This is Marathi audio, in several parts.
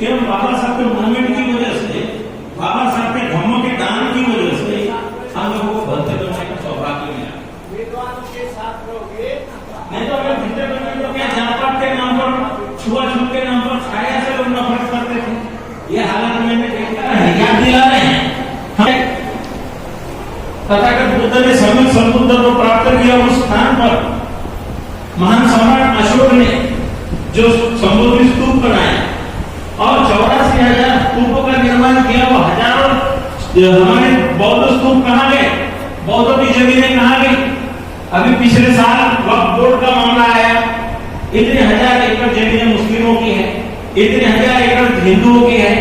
केवल बाबा साहब के मूवमेंट की वजह से, बाबा साहब के धम्म के दान की वजह से हम लोगों को भर्ती करने का सौभाग्य मिला। विद्वानों के साथ रहोगे, नहीं तो अगर भर्ती करने तो क्या जात-पात के नाम पर, छुआ-छूत के नाम पर छाया से लोग नफरत करते थे। ये हालत मैंने देखा है, याद दिला रहे हैं। तथागत बुद्ध ने सम्यक संबुद्ध को प्राप्त किया उस स्थान पर महान सम्राट अशोक ने जो संबोधि स्तूप बनाए और 84,000 स्तूपों का निर्माण किया। वो हजारों हमारे बौद्ध स्तूप कहाँ गए, बौद्धों की जमीनें कहाँ गई? अभी पिछले साल वक्फ बोर्ड का मामला आया, इतने 1000 एकड़ जमीनें मुस्लिमों की है, इतने 1000 एकड़ हिंदुओं की है।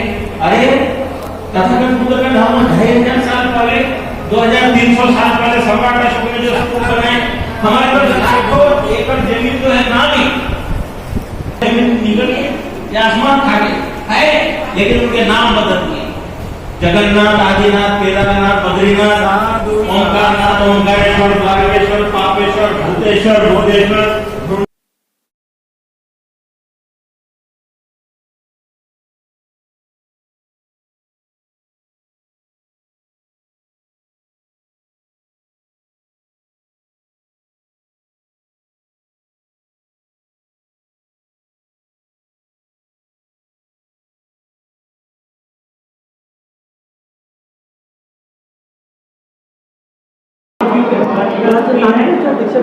अरे तथागत बुद्ध का धाम 2500 साल पहले, 2300 साल पहले सम्राट अशोक ने जो स्तूप बनाए, हमारे पास लाखों एकड़ जमीन जो है ना गई, जमीन निकल गई या आसमान खा गए है, लेकिन उनके नाम बदल दिए। जगन्नाथ, आदिनाथ, केदारनाथ, बद्रीनाथ, ओंकारनाथ, ओंकारेश्वर, द्वारकेश्वर, पापेश्वर, भूतेश्वर, भोदेश्वर।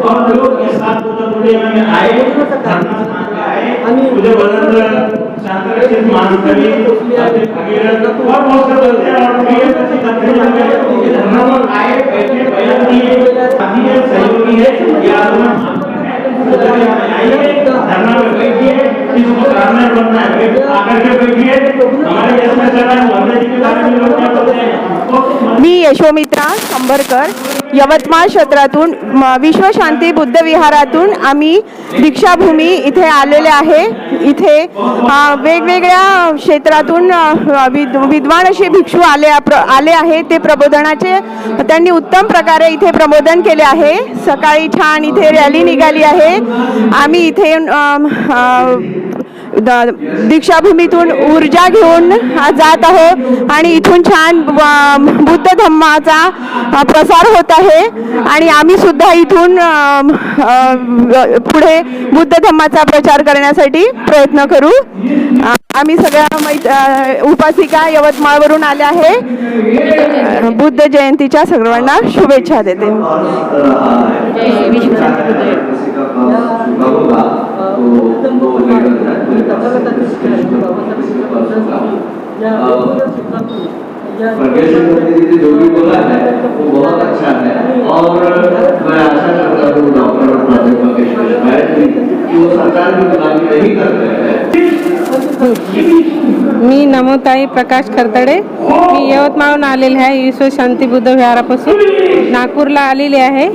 और लोग इस साथ में आए, मुझे बलंद शांतरक्षित मानकरी और बहुत से बच्चे और प्रिय बच्चे करते हैं। धर्म में आए, बैठे, बयान दिए, अभी ये सहयोगी है, ये आत्मा आइए धर्म में बैठिए, किसको सामने बनना है आकर के बैठिए। हमारे देश में चला है वंदे जी के बारे में लोग क्या बोलते हैं। मी यशोमित्रा अंबरकर, यवतमाळ क्षेत्रातून विश्व शांती बुद्ध विहारातून आम्ही दीक्षाभूमी इथे आलेले आहे। इथे वेगवेगळ्या क्षेत्रातून विद्वान असे भिक्षू आले आहे। ते प्रबोधनाचे त्यांनी उत्तम प्रकारे इथे प्रबोधन केले आहे। सकाळी छान इथे रॅली निघाली आहे। आम्ही इथे दीक्षाभूमीतून ऊर्जा घेऊन जात आहोत आणि इथून छान बुद्ध धम्माचा प्रसार होत आहे आणि आम्ही सुद्धा इथून पुढे बुद्ध धम्माचा प्रचार करण्यासाठी प्रयत्न करू। आम्ही सगळ्या उपासिका यवतमाळवरून आल्या आहे। बुद्ध जयंतीच्या सर्वांना शुभेच्छा देते। जो भी बोला है वो बहुत अच्छा है और मैं आशा करता हूँ डॉक्टर प्राध्यापक वो सरकार की गुलामी नहीं कर रहे हैं। मी नमोताई प्रकाश खरतडे, मी यवतमाळहून आलेले आहे। विश्व शांती बुद्ध विहारापासून नागपूरला आलेले आहे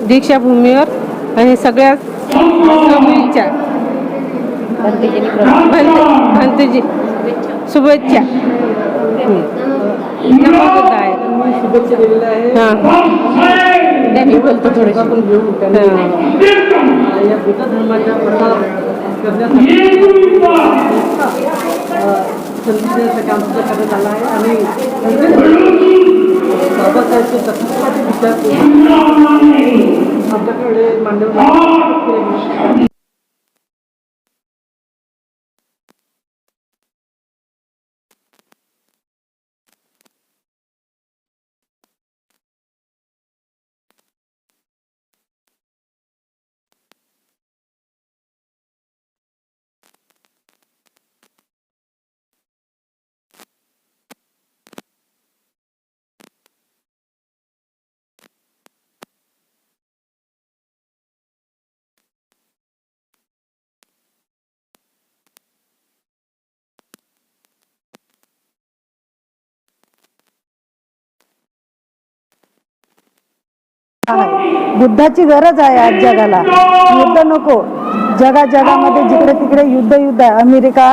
दीक्षाभूमीवर आणि सगळ्या मुलींच्या भंतेजी शुभेच्छा। नमो बुद्धाय शुभेच्छा दिलेल्या आहे। मी बोलतो थोडं आपण घेऊ या बुद्ध धर्माच्या प्रसार करण्यासाठी संधीचं काम सुद्धा करण्यात आलं आहे आणि बाबासाहेबचे तत्त्ववादी विचार आमच्याकडे मांडव। बुद्धाची गरज आहे आज जगाला। युद्ध नको, जगामध्ये जिकडे तिकडे युद्ध आहे। अमेरिका,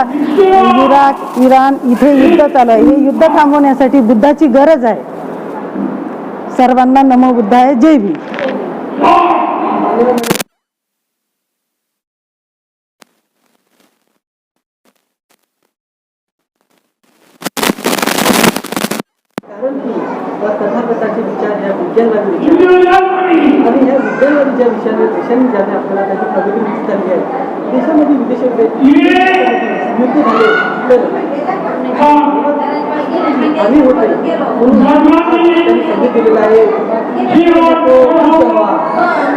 इराक, इराण इथे युद्ध चालू आहे। हे युद्ध थांबवण्यासाठी बुद्धाची गरज आहे। सर्वांना नमो बुद्धाय, जय भीम। व तथागताचे विचार ह्या विज्ञानवादी विचार आणि ह्या विज्ञानवादीच्या विषयाने देशांनी ज्याने आपल्याला त्याची प्रगती दिसत आली आहे देशामध्ये विदेशामध्ये युद्ध झाले तर आम्ही होते म्हणून त्यांनी संधी दिलेला आहे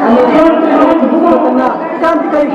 आणि त्यांना क्रांतिकारी